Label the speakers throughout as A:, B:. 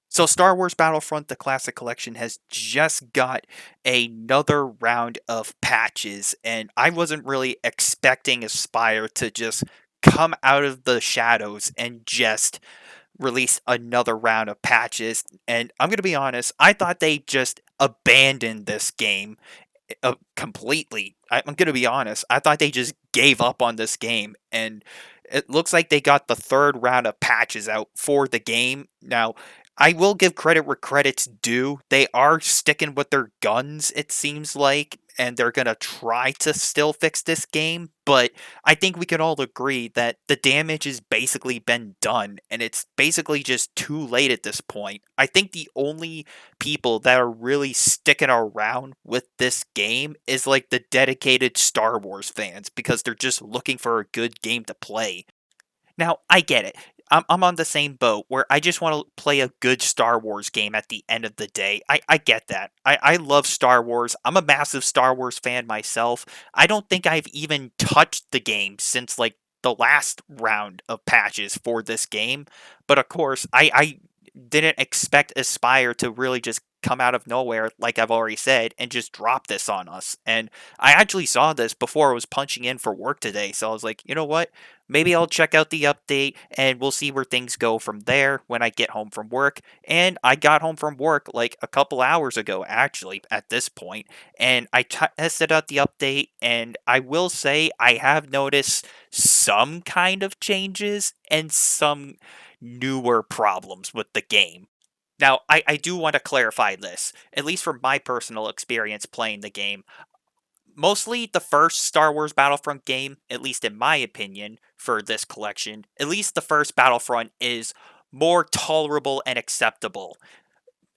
A: So Star Wars Battlefront, the Classic Collection, has just got another round of patches, and I wasn't really expecting Aspire to just come out of the shadows and just release another round of patches. And I'm going to be honest, I thought they just abandoned this game completely. I'm going to be honest. I thought they just gave up on this game, and it looks like they got the third round of patches out for the game. Now, I will give credit where credit's due. They are sticking with their guns, it seems like, and they're going to try to still fix this game, but I think we can all agree that the damage has basically been done, and it's basically just too late at this point. I think the only people that are really sticking around with this game is like the dedicated Star Wars fans because they're just looking for a good game to play. Now, I get it. I'm on the same boat where I just want to play a good Star Wars game at the end of the day. I get that. I love Star Wars. I'm a massive Star Wars fan myself. I don't think I've even touched the game since like the last round of patches for this game. But of course, I didn't expect Aspire to really just come out of nowhere, like I've already said, and just drop this on us. And I actually saw this before I was punching in for work today. So I was like, you know what? Maybe I'll check out the update and we'll see where things go from there when I get home from work. And I got home from work like a couple hours ago, actually, at this point, and I tested out the update. And I will say, I have noticed some kind of changes and some newer problems with the game. Now, I do want to clarify this, at least from my personal experience playing the game. Mostly the first Star Wars Battlefront game, at least in my opinion, for this collection, at least the first Battlefront is more tolerable and acceptable.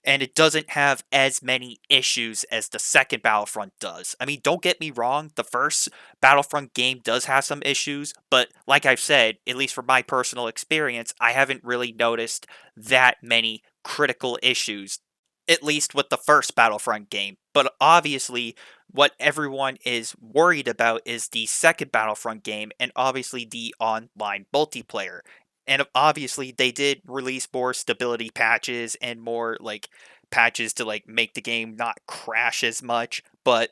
A: And it doesn't have as many issues as the second Battlefront does. I mean, don't get me wrong, the first Battlefront game does have some issues, but like I've said, at least from my personal experience, I haven't really noticed that many critical issues, at least with the first Battlefront game. But obviously, what everyone is worried about is the second Battlefront game and obviously the online multiplayer. And obviously, they did release more stability patches and more like patches to like make the game not crash as much. But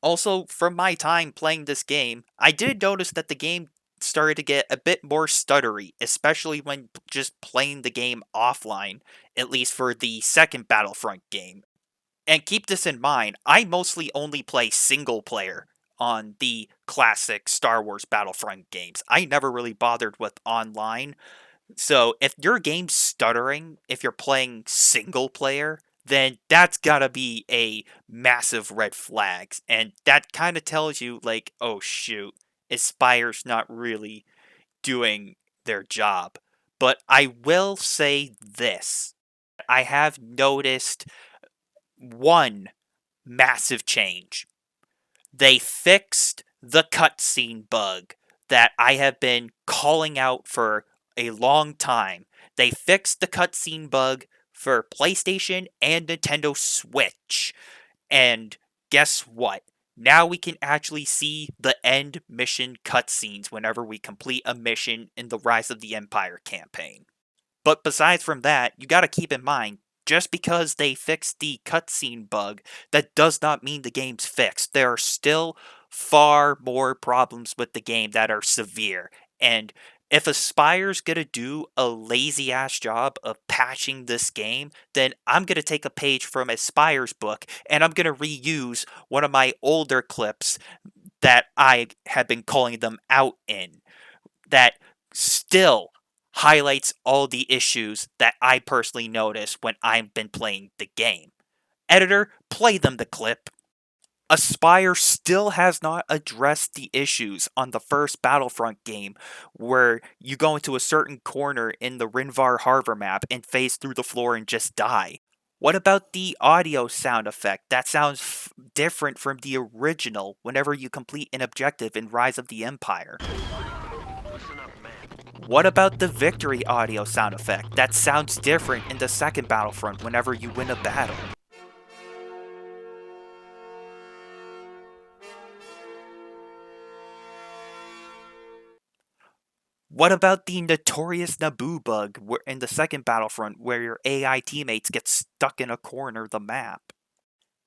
A: also, from my time playing this game, I did notice that the game started to get a bit more stuttery, especially when just playing the game offline, at least for the second Battlefront game. And keep this in mind, I mostly only play single player on the classic Star Wars Battlefront games. I never really bothered with online. So if your game's stuttering, if you're playing single player, then that's gotta be a massive red flag. And that kind of tells you, like, oh shoot, Aspire's not really doing their job. But I will say this, I have noticed one massive change. They fixed the cutscene bug that I have been calling out for a long time. They fixed the cutscene bug for PlayStation and Nintendo Switch. And guess what? Now we can actually see the end mission cutscenes whenever we complete a mission in the Rise of the Empire campaign. But besides from that, you gotta keep in mind, just because they fixed the cutscene bug, that does not mean the game's fixed. There are still far more problems with the game that are severe. And if Aspire's gonna do a lazy ass job of patching this game, then I'm gonna take a page from Aspire's book and I'm gonna reuse one of my older clips that I have been calling them out in. That still highlights all the issues that I personally notice when I've been playing the game. Editor, play them the clip. Aspire still has not addressed the issues on the first Battlefront game where you go into a certain corner in the Rinvar Harbor map and phase through the floor and just die. What about the audio sound effect? That sounds different from the original whenever you complete an objective in Rise of the Empire. What about the victory audio sound effect? That sounds different in the second Battlefront whenever you win a battle. What about the notorious Naboo bug in the second Battlefront where your AI teammates get stuck in a corner of the map?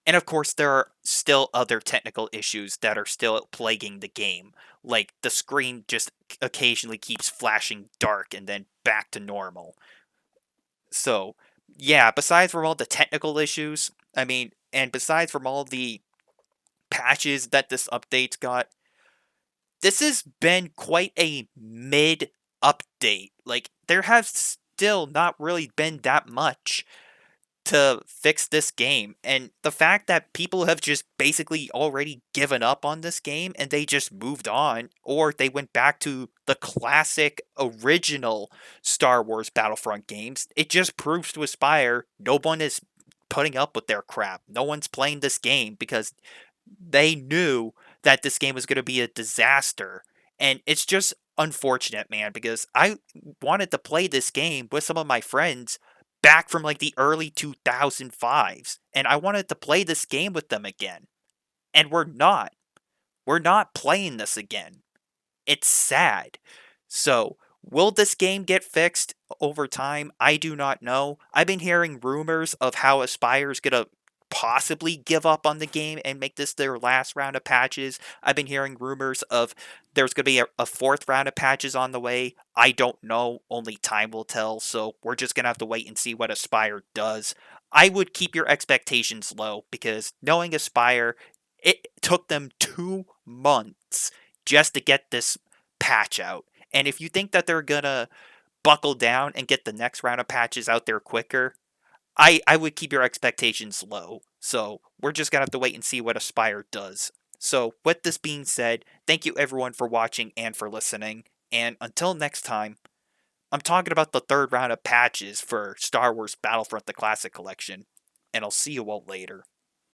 A: And of course, there are still other technical issues that are still plaguing the game, like the screen just occasionally keeps flashing dark and then back to normal. So, yeah, besides from all the technical issues, I mean, and besides from all the patches that this update's got, this has been quite a mid update. Like, there has still not really been that much to fix this game. And the fact that people have just basically already given up on this game and they just moved on, or they went back to the classic original Star Wars Battlefront games, it just proves to Aspire no one is putting up with their crap. No one's playing this game because they knew that this game was going to be a disaster. And it's just unfortunate, man, because I wanted to play this game with some of my friends back from like the early 2005s, and I wanted to play this game with them again. And we're not. We're not playing this again. It's sad. So, will this game get fixed over time? I do not know. I've been hearing rumors of how Aspire's gonna possibly give up on the game and make this their last round of patches. I've been hearing rumors of there's going to be a fourth round of patches on the way. I don't know. Only time will tell. So we're just going to have to wait and see what Aspire does. I would keep your expectations low because knowing Aspire, it took them 2 months just to get this patch out. And if you think that they're going to buckle down and get the next round of patches out there quicker, I would keep your expectations low. So we're just gonna have to wait and see what Aspire does. So with this being said, thank you everyone for watching and for listening. And until next time, I'm talking about the third round of patches for Star Wars Battlefront the Classic Collection. And I'll see you all later.